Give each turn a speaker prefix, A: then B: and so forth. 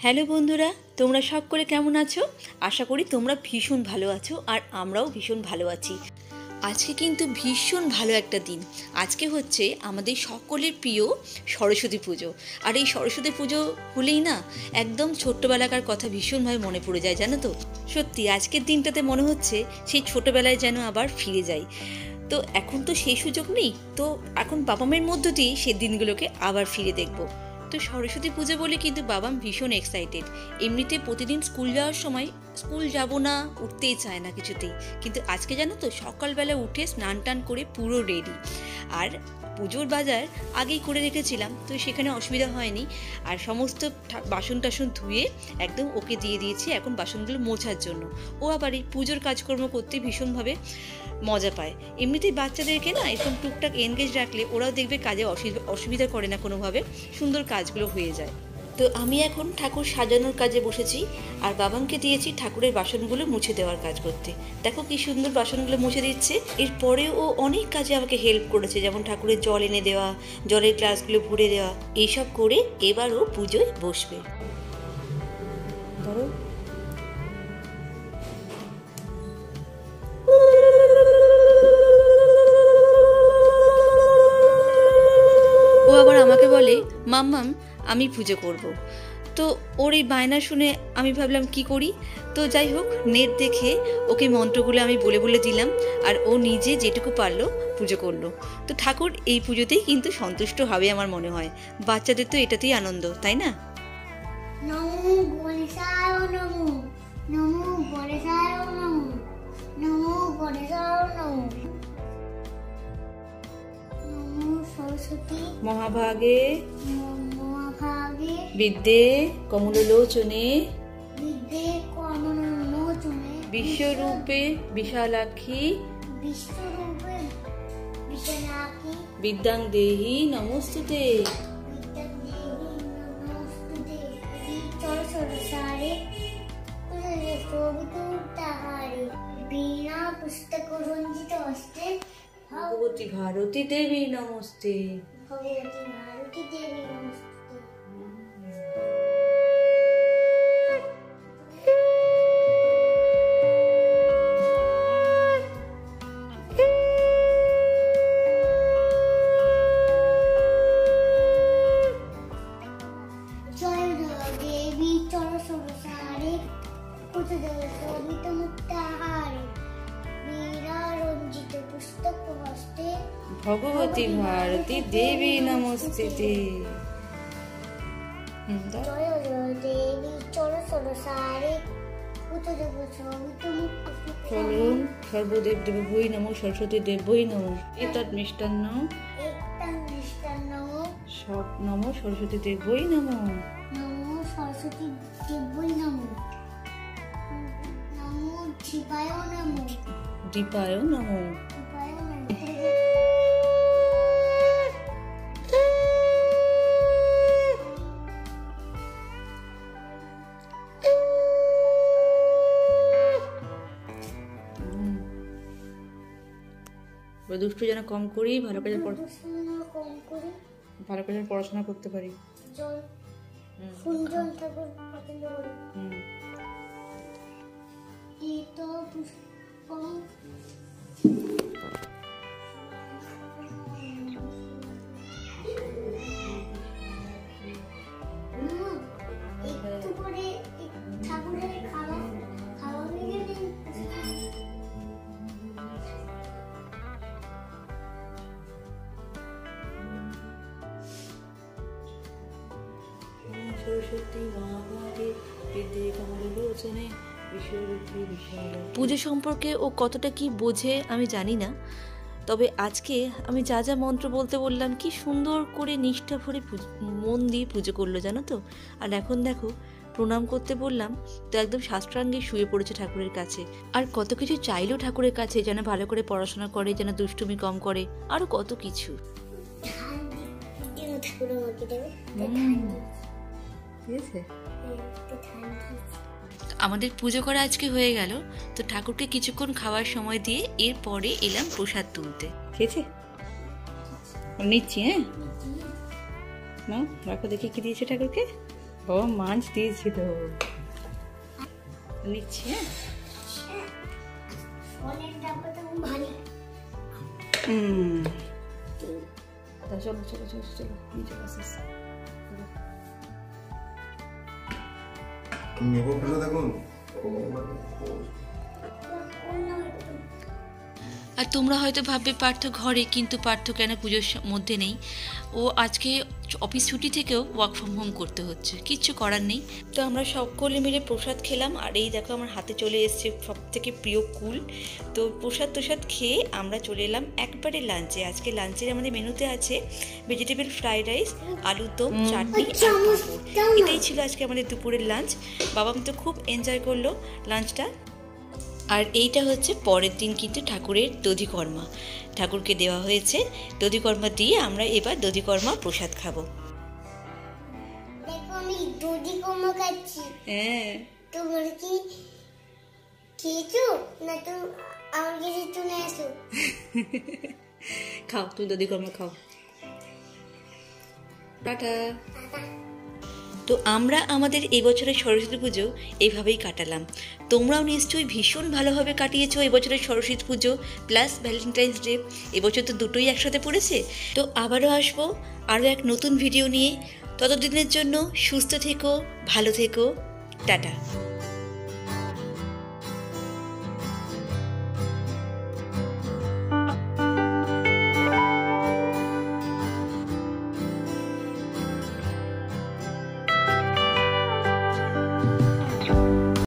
A: Hello বন্ধুরা, তোমরা সকলে কেমন আছো? আশা করি তোমরা ভীষণ ভালো আছো আর আমরাও ভীষণ ভালো আছি। আজকে কিন্তু ভীষণ ভালো একটা দিন। আজকে হচ্ছে আমাদের সকলের প্রিয় সরস্বতী পুজো। আর এই সরস্বতী পুজো হলেই না একদম ছোট্টবেলাকার কথা ভীষণভাবে মনে পড়ে যায়, জানো তো? সত্যি আজকের দিনটাতে মনে হচ্ছে সেই ছোটোবেলায় যেন আবার ফিরে যাই। তো এখন তো সেই সুযোগ নেই, তো এখন বাবা মায়ের মধ্য দিয়ে সেই দিনগুলোকে আবার ফিরে দেখবো। তো সরস্বতী পুজো বলে কিন্তু বাবা ভীষণ এক্সাইটেড। এমনিতে প্রতিদিন স্কুল যাওয়ার সময় স্কুল যাব না উঠতেই চায় না কিছুতেই, কিন্তু আজকে জানো তো সকালবেলা উঠে স্নান টান করে পুরো রেডি। আর পুজোর বাজার আগেই করে রেখেছিলাম, তো সেখানে অসুবিধা হয়নি। আর সমস্ত বাসন টাসন ধুয়ে একদম ওকে দিয়ে দিয়েছি এখন বাসনগুলো মোছার জন্য। ও আবার এই পুজোর কাজকর্ম করতে ভীষণভাবে মজা পায়। এমনিতেই বাচ্চাদেরকে না এরকম টুকটাক এনগেজ রাখলে ওরাও দেখবে কাজে অসুবিধা করে না কোনোভাবে, সুন্দর কাজগুলো হয়ে যায়। তো আমি এখন ঠাকুর সাজানোর কাজে বসেছি আর বাবানকে দিয়েছি ঠাকুরের বাসনগুলো মুছে দেওয়ার কাজ করতে। দেখো কি সুন্দর বাসনগুলো মুছে দিচ্ছে। এরপরে ও অনেক কাজে আমাকে হেল্প করেছে, যেমন ঠাকুরের জল এনে দেওয়া, জলের গ্লাসগুলো ভরে দেওয়া, এইসব করে এবার ও পুজোয় বসবে। ধরো ও আবার আমাকে বলে, মাম্মাম আমি পুজো করব। তো ওর এই বায়না শুনে আমি ভাবলাম কি করি। তো যাই হোক, নেট দেখে ওকে মন্ত্রগুলো আমি বলে বলে দিলাম আর ও নিজে যেটুকু পারলো পুজো করলো। তো ঠাকুর এই পুজোতেই কিন্তু সন্তুষ্ট হবে আমার মনে হয়। বাচ্চাদের তো এটাতেই আনন্দ, তাই না?
B: নমো গণেশায় নমো, নমো গণেশায় নমো, নমো গণেশায় নমো, নমো সরস্বতী
A: মহাভাগে
B: মহাভাগে
A: বিদ্যে কমললোচনে
B: বিদ্যে কমললোচনে
A: বিশ্বরূপে বিশালাক্ষী
B: বিশ্বরূপে বিশালাক্ষী
A: বিদ্যাং দেহি নমস্তুতে। ভগবতী ভারতী দেবী নমস্তে।
B: ভগবতী ভারতী দেবী নমস্তে। জয় দেবী চর সরসারে কুচদেবী মুক্তাহারে বীরা রঞ্জিত পুস্তক হস্তে
A: ভগবতী ভারতী দেবী নমস্তে।
B: জয় দেবী চর সরসারে কুচদেবী
A: চলুন সর্বদেব দেব বই নমো, সরস্বতী দেব বই নমো। এতৎ মিষ্টান্ন সব নমো, সরস্বতী দেব বই নমো।
B: নমো সরস্বতী দেবৈ নমো, নমো শিবায় নমো,
A: দীপায় নমো।
B: শিবায় নমো।
A: দুষ্টু যেন কম করি, ভালো করে
B: কম করে
A: ভালো করে পড়াশোনা করতে পারি।
B: জল ফুলজল ঠাকুর পছন্দ করি। এত পুষ্পম একটু করে ঠাকুরের খাওয়া হয়ে গেলে
A: পুজো সম্পর্কে ও কতটা কি বোঝে আমি জানি না, তবে আজকে আমি যা যা মন্ত্র বলতে বললাম কি সুন্দর করে নিষ্ঠা ভরে মন দিয়ে পুজো করলো, জানো তো। আর এখন দেখো প্রণাম করতে বললাম তো একদম শাস্ত্রাঙ্গে শুয়ে পড়েছে ঠাকুরের কাছে। আর কত কিছু চাইলো ঠাকুরের কাছে, যেন ভালো করে পড়াশোনা করে, যেন দুষ্টুমি কম করে, আরো কত কিছু। আমাদের পুজো করা আজকে হয়ে গেল। তো ঠাকুরকে কিছুক্ষণ খাওয়ার সময় দিয়ে এরপরে এলাম প্রসাদ তুলতে। খেয়েছে নিচ্ছি। হ্যাঁ, নাও রাখো, দেখি কি দিয়েছে ঠাকুরকে। ও মাছ দিয়েছিল, নিচ্ছি। হ্যাঁ,
B: ফোনের ডাব্বাটা ভারী।
A: চলো চলো চলো চলো নিচে বসে।
C: নেবো ফেলে দেখুন।
A: আর তোমরা হয়তো ভাববে পার্থ ঘরে, কিন্তু পার্থ কেন পুজোর মধ্যে নেই? ও আজকে অফিস ছুটি থেকেও ওয়ার্ক ফ্রম হোম করতে হচ্ছে, কিচ্ছু করার নেই। তো আমরা সকলে মিলে প্রসাদ খেলাম, আর এই দেখো আমার হাতে চলে এসছে সব থেকে প্রিয় কুল। তো প্রসাদ খেয়ে আমরা চলে এলাম একবারে লাঞ্চে। আজকে লাঞ্চের আমাদের মেনুতে আছে ভেজিটেবল ফ্রাইড রাইস, আলুর দম, চাটনি আর পাঁপড়। এটাই ছিল আজকে আমাদের দুপুরের লাঞ্চ। বাবা তো খুব এনজয় করলো লাঞ্চটা। আর এইটা হচ্ছে পরের দিন কিন্তু ঠাকুরের দধিকর্মা, ঠাকুরকে দেওয়া হয়েছে। দধিকর্মা দিয়ে আমরা এবার দধিকর্মা প্রসাদ খাবো।
B: দেখো আমি দধিকর্মা খাচ্ছি।
A: হ্যাঁ,
B: তোমরা কি খেয়েছো না? তো আমার কাছে চলে আসো।
A: খাও, তুমি দধিকর্মা খাও। টাটা। তো আমরা আমাদের এবছরের সরস্বতী পুজো এইভাবেই কাটালাম। তোমরাও নিশ্চয়ই ভীষণ ভালোভাবে কাটিয়েছো এবছরের সরস্বতী পুজো প্লাস ভ্যালেন্টাইন্স ডে। এবছর তো দুটোই একসাথে পড়েছে। তো আবারও আসবো আরও এক নতুন ভিডিও নিয়ে। ততদিনের জন্য সুস্থ থেকো, ভালো থেকো, টাটা।